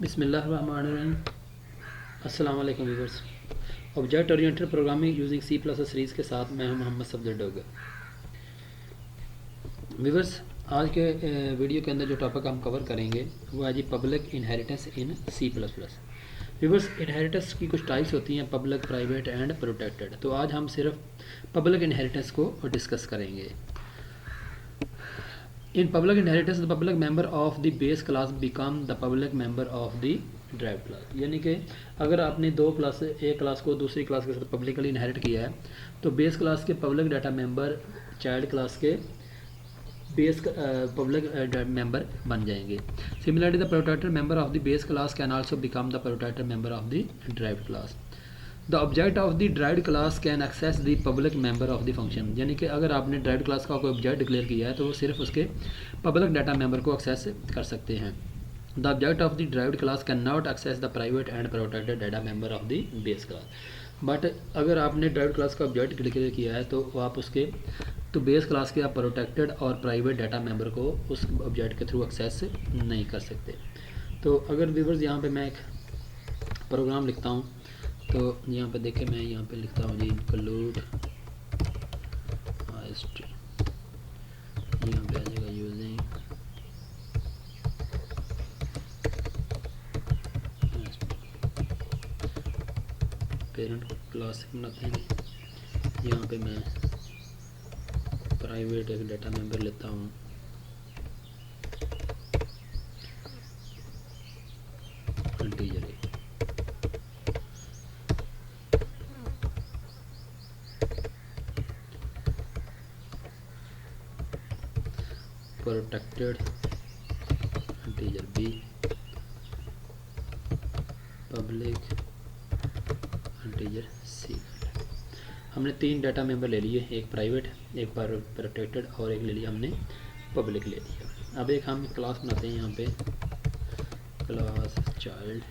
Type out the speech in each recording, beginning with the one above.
बिस्मिल्लाहिर्रहमानिर्रहीम। अस्सलाम वालेकुम viewers. Object oriented programming using C plus series के साथ मैं हूं मोहम्मद सफदर डोगर। व्यूअर्स, आज के वीडियो के अंदर जो टॉपिक हम कवर करेंगे वो है जी public inheritance in C plus plus. Viewers, inheritance की कुछ टाइप्स होती हैं, पब्लिक, प्राइवेट एंड प्रोटेक्टेड। तो आज हम सिर्फ पब्लिक इनहेरिटेंस को डिस्कस करेंगे। In public inheritance, the public member of the base class become the public member of the derived class। यानी कि अगर आपने दो क्लास, एक क्लास को दूसरी क्लास के साथ पब्लिकली इनहेरिट किया है तो बेस क्लास के public data member child class के बेस पब्लिक मेंबर बन जाएंगे। Similarly the protected member of the base class can also become the protected member of the derived class. The object of the derived class can access the public member of the function. यानी कि अगर आपने derived class का कोई object declare किया है तो वो सिर्फ उसके पब्लिक डाटा मेंबर को एक्सेस कर सकते हैं। The object of the derived class can not access the private and protected data member of the base class. But अगर आपने derived क्लास का ऑब्जेक्ट डिक्लेयर किया है तो आप उसके बेस क्लास के आप प्रोटेक्टेड और प्राइवेट डाटा मेंबर को उस ऑब्जेक्ट के थ्रू एक्सेस नहीं कर सकते। तो अगर व्यूअर्स यहाँ पे मैं एक प्रोग्राम लिखता हूँ तो यहाँ पे देखें, मैं यहाँ पे लिखता हूँ जी इंक्लूड history, यहाँ पे आ जाएगा यूजिंग पेरेंट क्लास बनाते हैं। यहाँ पे मैं प्राइवेट एक डाटा मेंबर लेता हूँ, इंटीजर है। Protected integer B, public integer C. हमने तीन डाटा मेंबर ले लिए, एक प्राइवेट, एक प्रोटेक्टेड और एक ले लिया हमने पब्लिक ले लिया। अब एक हम क्लास बनाते हैं, यहाँ पे क्लास चाइल्ड,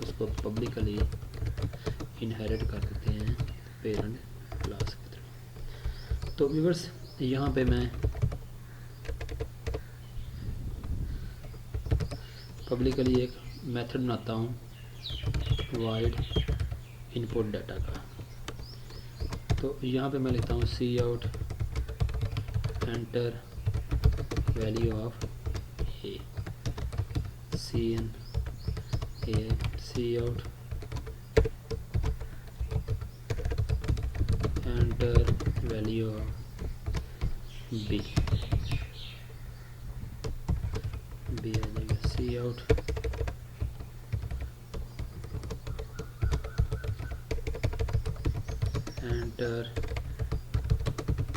उसको पब्लिकली इनहेरिट कर देते हैं पेरेंट क्लास के थ्रू। तो व्यूअर्स, यहाँ पे मैं पब्लिकली एक मेथड बनाता हूँ वाइड इनपुट डाटा का। तो यहाँ पे मैं लिखता हूँ C out enter value of A, C in A, C out enter value of B, B आ जाएगा C out enter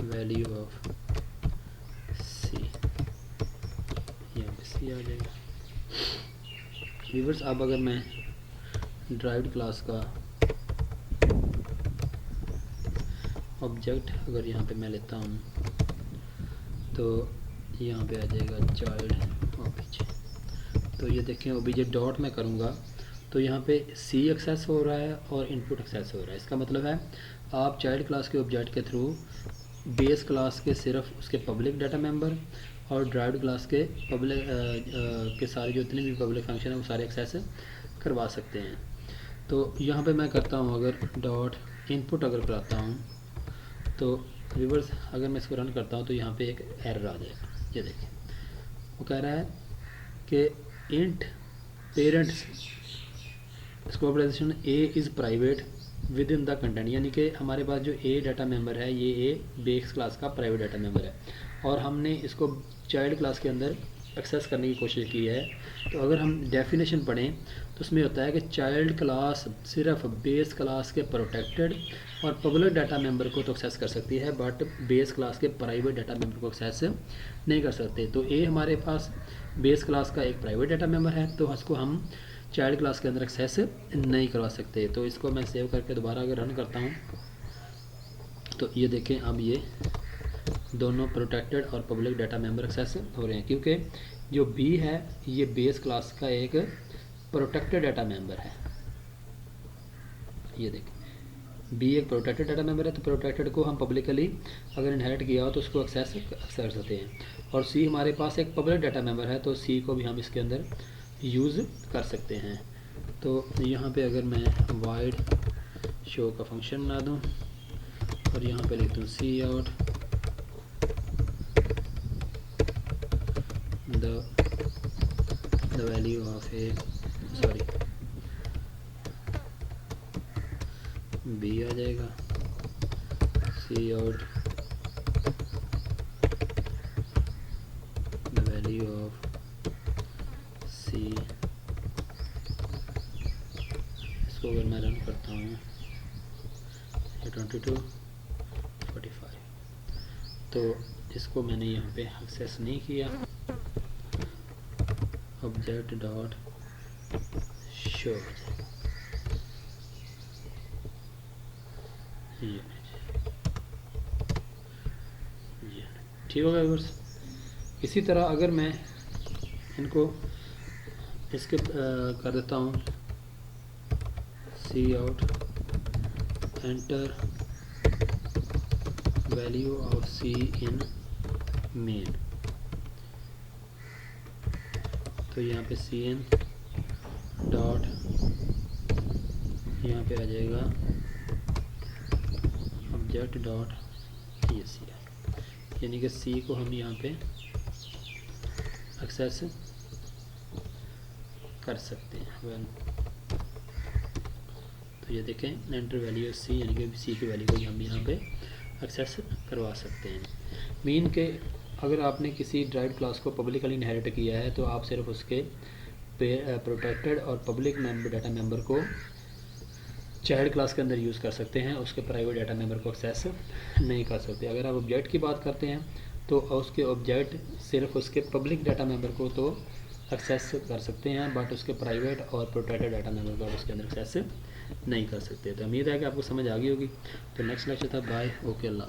value of C, यहाँ पे सी आ जाएगा। व्यूअर्स, अब अगर मैं derived क्लास का ऑब्जेक्ट अगर यहाँ पे मैं लेता हूँ तो यहाँ पे आ जाएगा चाइल्ड ओबीजे। तो ये देखें, ओबीजे डॉट में करूँगा तो यहाँ पे सी एक्सेस हो रहा है और इनपुट एक्सेस हो रहा है। इसका मतलब है आप चाइल्ड क्लास के ऑब्जेक्ट के थ्रू बेस क्लास के सिर्फ उसके पब्लिक डाटा मेंबर और derived क्लास के पब्लिक के सारे जो इतने भी पब्लिक फंक्शन है वो सारे एक्सेस करवा सकते हैं। तो यहाँ पे मैं करता हूँ, अगर डॉट इनपुट अगर कराता हूँ तो व्यूअर्स अगर मैं इसको रन करता हूँ तो यहाँ पे एक एरर आ जाएगा। ये देखिए, वो कह रहा है कि int parent scope operation A is private with in the content. यानी कि हमारे पास जो ए डाटा मेंबर है ये ए बेस क्लास का प्राइवेट डाटा मेंबर है और हमने इसको चाइल्ड क्लास के अंदर एक्सेस करने की कोशिश की है। तो अगर हम डेफिनेशन पढ़ें तो उसमें होता है कि चाइल्ड क्लास सिर्फ बेस क्लास के प्रोटेक्टेड और पब्लिक डाटा मेंबर को तो एक्सेस कर सकती है, बट बेस क्लास के प्राइवेट डाटा मेंबर को एक्सेस नहीं कर सकते। तो ए हमारे पास बेस क्लास का एक प्राइवेट डाटा मेंबर है तो उसको हम चाइल्ड क्लास के अंदर एक्सेस नहीं करवा सकते। तो इसको मैं सेव करके दोबारा अगर रन करता हूँ तो ये देखें, अब ये दोनों प्रोटेक्टेड और पब्लिक डाटा मेंबर एक्सेस हो रहे हैं, क्योंकि जो बी है ये बेस क्लास का एक प्रोटेक्टेड डाटा मेंबर है। ये देखें, बी एक प्रोटेक्टेड डाटा मेंबर है तो प्रोटेक्टेड को हम पब्लिकली अगर इनहेरिट किया हो तो उसको एक्सेस कर सकते हैं। और सी हमारे पास एक पब्लिक डाटा मेंबर है तो सी को भी हम इसके अंदर यूज़ कर सकते हैं। तो यहाँ पे अगर मैं वाइड शो का फंक्शन बना दूँ और यहाँ पे लिख दूँ C out the value of A B आ जाएगा, C out the value of C. इसको अगर मैं रन करता हूँ 2245, तो इसको मैंने यहाँ पे एक्सेस नहीं किया। ऑब्जेक्ट डॉट शो ठीक होगा व्यूअर्स। इसी तरह अगर मैं इनको इसके कर देता हूँ C out enter value of C in main, तो यहाँ पे सी एन डॉट यहाँ पे आ जाएगा ऑब्जेक्ट डॉट ये सी है, यानी कि सी को हम यहाँ पे एक्सेस कर सकते हैं। वेल तो ये देखें एंटर वैल्यू सी, यानी कि सी की वैल्यू को हम यहाँ पे एक्सेस करवा सकते हैं। मीन के अगर आपने किसी ड्राइव्ड क्लास को पब्लिकली इनहेरिट किया है तो आप सिर्फ उसके प्रोटेक्टेड और पब्लिक मेंबर डाटा मेंबर को चाइल्ड क्लास के अंदर यूज़ कर सकते हैं, उसके प्राइवेट डाटा मेंबर को एक्सेस नहीं कर सकते। अगर आप ऑब्जेक्ट की बात करते हैं तो उसके ऑब्जेक्ट सिर्फ उसके पब्लिक डाटा मेंबर को तो एक्सेस कर सकते हैं, बट उसके प्राइवेट और प्रोटेक्टेड डाटा मेंबर को उसके अंदर एक्सेस नहीं कर सकते। तो उम्मीद है कि आपको समझ आ गई होगी। तो नेक्स्ट लेक्चर था, बाय, ओके, अल्लाह हाफ़िज़।